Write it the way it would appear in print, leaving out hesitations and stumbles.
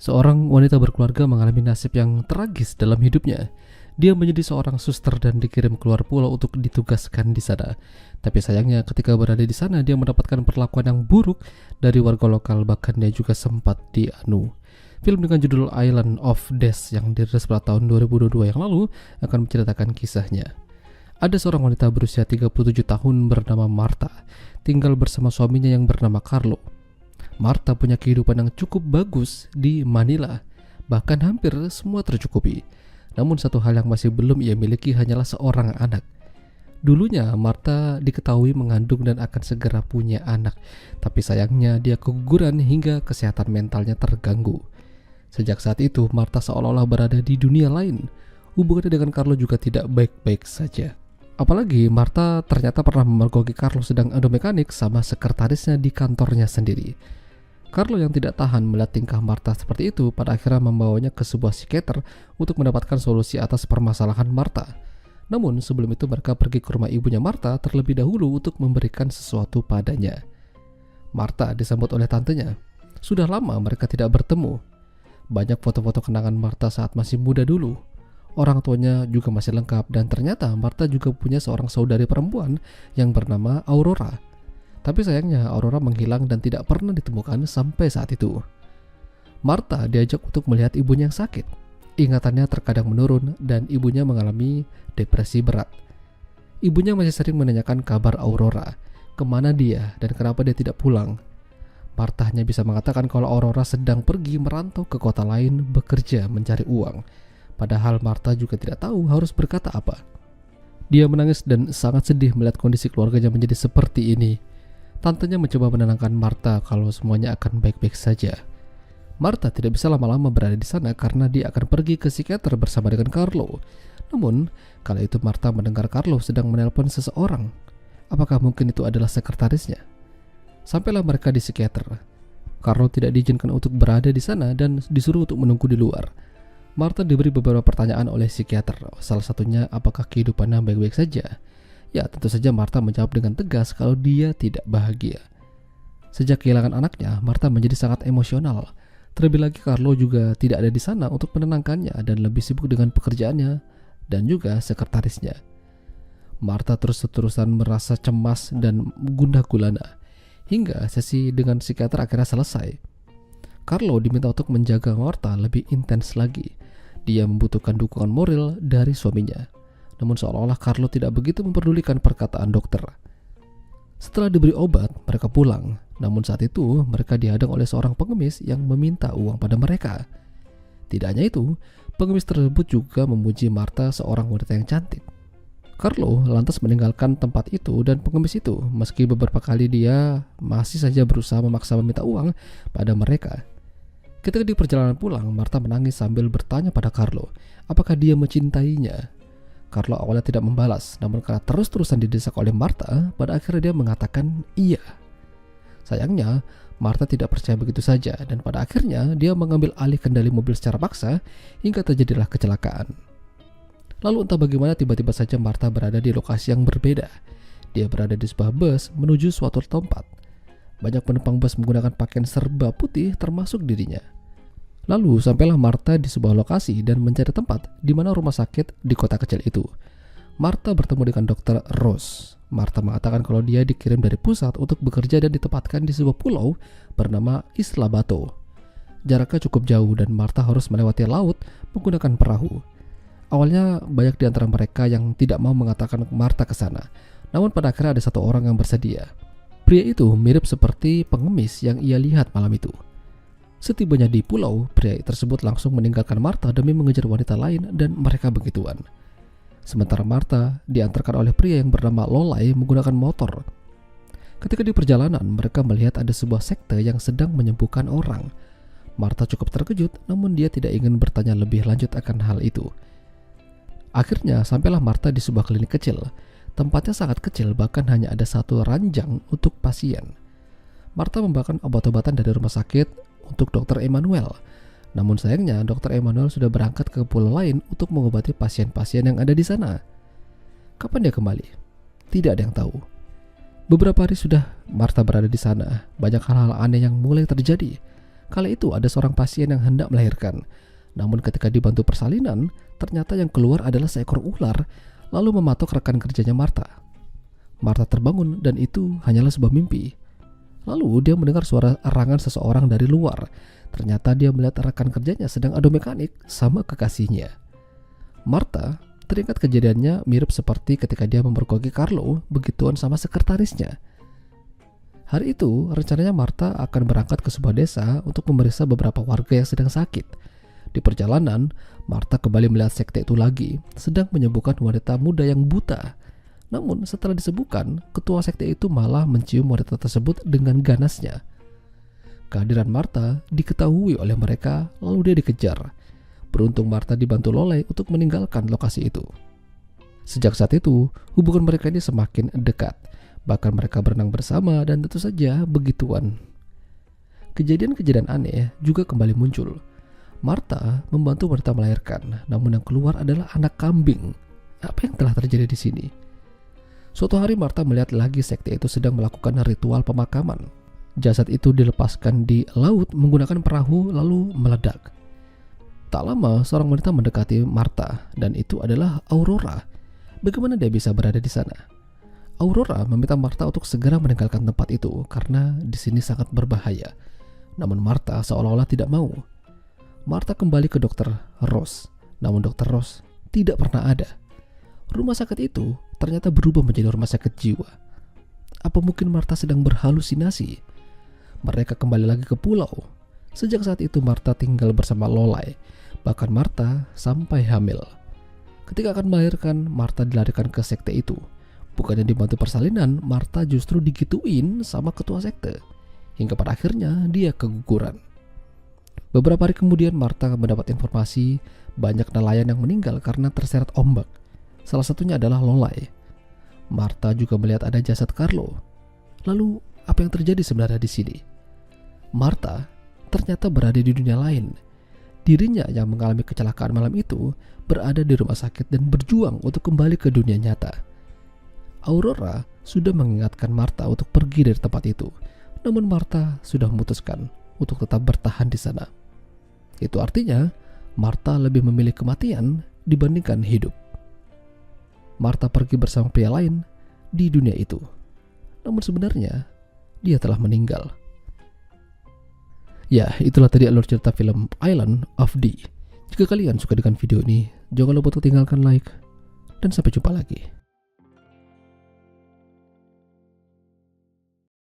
Seorang wanita berkeluarga mengalami nasib yang tragis dalam hidupnya. Dia menjadi seorang suster dan dikirim keluar pulau untuk ditugaskan di sana. Tapi sayangnya ketika berada di sana dia mendapatkan perlakuan yang buruk dari warga lokal, bahkan dia juga sempat dianu. Film dengan judul Island of Death yang dirilis pada tahun 2022 yang lalu akan menceritakan kisahnya. Ada seorang wanita berusia 37 tahun bernama Martha, tinggal bersama suaminya yang bernama Carlo. Martha punya kehidupan yang cukup bagus di Manila, bahkan hampir semua tercukupi. Namun satu hal yang masih belum ia miliki hanyalah seorang anak. Dulunya Martha diketahui mengandung dan akan segera punya anak, tapi sayangnya dia keguguran hingga kesehatan mentalnya terganggu. Sejak saat itu Martha seolah-olah berada di dunia lain. Hubungannya dengan Carlo juga tidak baik-baik saja. Apalagi Martha ternyata pernah memergoki Carlo sedang adu mekanik sama sekretarisnya di kantornya sendiri. Carlo yang tidak tahan melihat tingkah Martha seperti itu pada akhirnya membawanya ke sebuah psikiater untuk mendapatkan solusi atas permasalahan Martha. Namun sebelum itu mereka pergi ke rumah ibunya Martha terlebih dahulu untuk memberikan sesuatu padanya. Martha disambut oleh tantenya. Sudah lama mereka tidak bertemu. Banyak foto-foto kenangan Martha saat masih muda dulu. Orang tuanya juga masih lengkap dan ternyata Martha juga punya seorang saudari perempuan yang bernama Aurora. Tapi sayangnya Aurora menghilang dan tidak pernah ditemukan sampai saat itu. Martha diajak untuk melihat ibunya yang sakit. Ingatannya terkadang menurun dan ibunya mengalami depresi berat. Ibunya masih sering menanyakan kabar Aurora, kemana dia dan kenapa dia tidak pulang. Martha hanya bisa mengatakan kalau Aurora sedang pergi merantau ke kota lain bekerja mencari uang. Padahal Martha juga tidak tahu harus berkata apa. Dia menangis dan sangat sedih melihat kondisi keluarganya menjadi seperti ini. Tantenya mencoba menenangkan Martha kalau semuanya akan baik-baik saja. Martha tidak bisa lama-lama berada di sana karena dia akan pergi ke psikiater bersama dengan Carlo. Namun, kala itu Martha mendengar Carlo sedang menelpon seseorang. Apakah mungkin itu adalah sekretarisnya? Sampailah mereka di psikiater. Carlo tidak diizinkan untuk berada di sana dan disuruh untuk menunggu di luar. Martha diberi beberapa pertanyaan oleh psikiater. Salah satunya, apakah kehidupannya baik-baik saja? Ya, tentu saja Martha menjawab dengan tegas kalau dia tidak bahagia. Sejak kehilangan anaknya, Martha menjadi sangat emosional. Terlebih lagi Carlo juga tidak ada di sana untuk menenangkannya dan lebih sibuk dengan pekerjaannya dan juga sekretarisnya. Martha terus-terusan merasa cemas dan gundah gulana hingga sesi dengan psikiater akhirnya selesai. Carlo diminta untuk menjaga Martha lebih intens lagi. Dia membutuhkan dukungan moral dari suaminya. Namun seolah-olah Carlo tidak begitu memperdulikan perkataan dokter. Setelah diberi obat, mereka pulang. Namun saat itu mereka dihadang oleh seorang pengemis yang meminta uang pada mereka. Tidak hanya itu, pengemis tersebut juga memuji Martha, seorang wanita yang cantik. Carlo lantas meninggalkan tempat itu dan pengemis itu, meski beberapa kali dia masih saja berusaha memaksa meminta uang pada mereka. Ketika di perjalanan pulang, Martha menangis sambil bertanya pada Carlo, apakah dia mencintainya. Carlo awalnya tidak membalas, namun karena terus-terusan didesak oleh Martha, pada akhirnya dia mengatakan iya. Sayangnya, Martha tidak percaya begitu saja dan pada akhirnya dia mengambil alih kendali mobil secara paksa hingga terjadilah kecelakaan. Lalu entah bagaimana tiba-tiba saja Martha berada di lokasi yang berbeda. Dia berada di sebuah bus menuju suatu tempat. Banyak penumpang bus menggunakan pakaian serba putih termasuk dirinya. Lalu sampailah Martha di sebuah lokasi dan mencari tempat di mana rumah sakit di kota kecil itu. Martha bertemu dengan Dr. Rose. Martha mengatakan kalau dia dikirim dari pusat untuk bekerja dan ditempatkan di sebuah pulau bernama Isla Bato. Jaraknya cukup jauh dan Martha harus melewati laut menggunakan perahu. Awalnya banyak di antara mereka yang tidak mau mengatakan Martha ke sana. Namun pada akhirnya ada satu orang yang bersedia. Pria itu mirip seperti pengemis yang ia lihat malam itu. Setibanya di pulau, pria tersebut langsung meninggalkan Martha demi mengejar wanita lain dan mereka begituan. Sementara Martha diantarkan oleh pria yang bernama Lolai menggunakan motor. Ketika di perjalanan, mereka melihat ada sebuah sekte yang sedang menyembuhkan orang. Martha cukup terkejut, namun dia tidak ingin bertanya lebih lanjut akan hal itu. Akhirnya sampailah Martha di sebuah klinik kecil. Tempatnya sangat kecil, bahkan hanya ada satu ranjang untuk pasien. Martha membawakan obat-obatan dari rumah sakit untuk Dr. Emmanuel. Namun sayangnya Dr. Emmanuel sudah berangkat ke pulau lain untuk mengobati pasien-pasien yang ada di sana. Kapan dia kembali? Tidak ada yang tahu. Beberapa hari sudah Martha berada di sana. Banyak hal-hal aneh yang mulai terjadi. Kala itu ada seorang pasien yang hendak melahirkan. Namun ketika dibantu persalinan, ternyata yang keluar adalah seekor ular, lalu mematok rekan kerjanya Martha. Martha terbangun dan itu hanyalah sebuah mimpi. Lalu dia mendengar suara erangan seseorang dari luar. Ternyata dia melihat rekan kerjanya sedang adu mekanik sama kekasihnya. Martha teringat kejadiannya mirip seperti ketika dia memergoki Carlo begituan sama sekretarisnya. Hari itu rencananya Martha akan berangkat ke sebuah desa untuk memeriksa beberapa warga yang sedang sakit. Di perjalanan, Martha kembali melihat sekte itu lagi, sedang menyembuhkan wanita muda yang buta. Namun setelah disembuhkan, ketua sekte itu malah mencium wanita tersebut dengan ganasnya. Kehadiran Martha diketahui oleh mereka, lalu dia dikejar. Beruntung Martha dibantu Loley untuk meninggalkan lokasi itu. Sejak saat itu, hubungan mereka ini semakin dekat. Bahkan mereka berenang bersama dan tentu saja begituan. Kejadian-kejadian aneh juga kembali muncul. Martha membantu wanita melahirkan, namun yang keluar adalah anak kambing. Apa yang telah terjadi di sini? Suatu hari Martha melihat lagi sekte itu sedang melakukan ritual pemakaman. Jasad itu dilepaskan di laut menggunakan perahu lalu meledak. Tak lama seorang wanita mendekati Martha dan itu adalah Aurora. Bagaimana dia bisa berada di sana? Aurora meminta Martha untuk segera meninggalkan tempat itu karena di sini sangat berbahaya. Namun Martha seolah-olah tidak mau. Martha kembali ke Dr. Ross, namun Dr. Ross tidak pernah ada. Rumah sakit itu ternyata berubah menjadi rumah sakit jiwa. Apa mungkin Martha sedang berhalusinasi? Mereka kembali lagi ke pulau. Sejak saat itu Martha tinggal bersama Loley. Bahkan Martha sampai hamil. Ketika akan melahirkan, Martha dilarikan ke sekte itu. Bukannya dibantu persalinan, Martha justru digituin sama ketua sekte. Hingga pada akhirnya dia keguguran. Beberapa hari kemudian Martha mendapat informasi banyak nelayan yang meninggal karena terseret ombak. Salah satunya adalah Loley. Martha juga melihat ada jasad Carlo. Lalu apa yang terjadi sebenarnya di sini? Martha ternyata berada di dunia lain. Dirinya yang mengalami kecelakaan malam itu berada di rumah sakit dan berjuang untuk kembali ke dunia nyata. Aurora sudah mengingatkan Martha untuk pergi dari tempat itu. Namun Martha sudah memutuskan untuk tetap bertahan di sana. Itu artinya Martha lebih memilih kematian dibandingkan hidup. Martha pergi bersama pria lain di dunia itu. Namun sebenarnya dia telah meninggal. Ya, itulah tadi alur cerita film Island of D. Jika kalian suka dengan video ini, jangan lupa untuk tinggalkan like dan sampai jumpa lagi.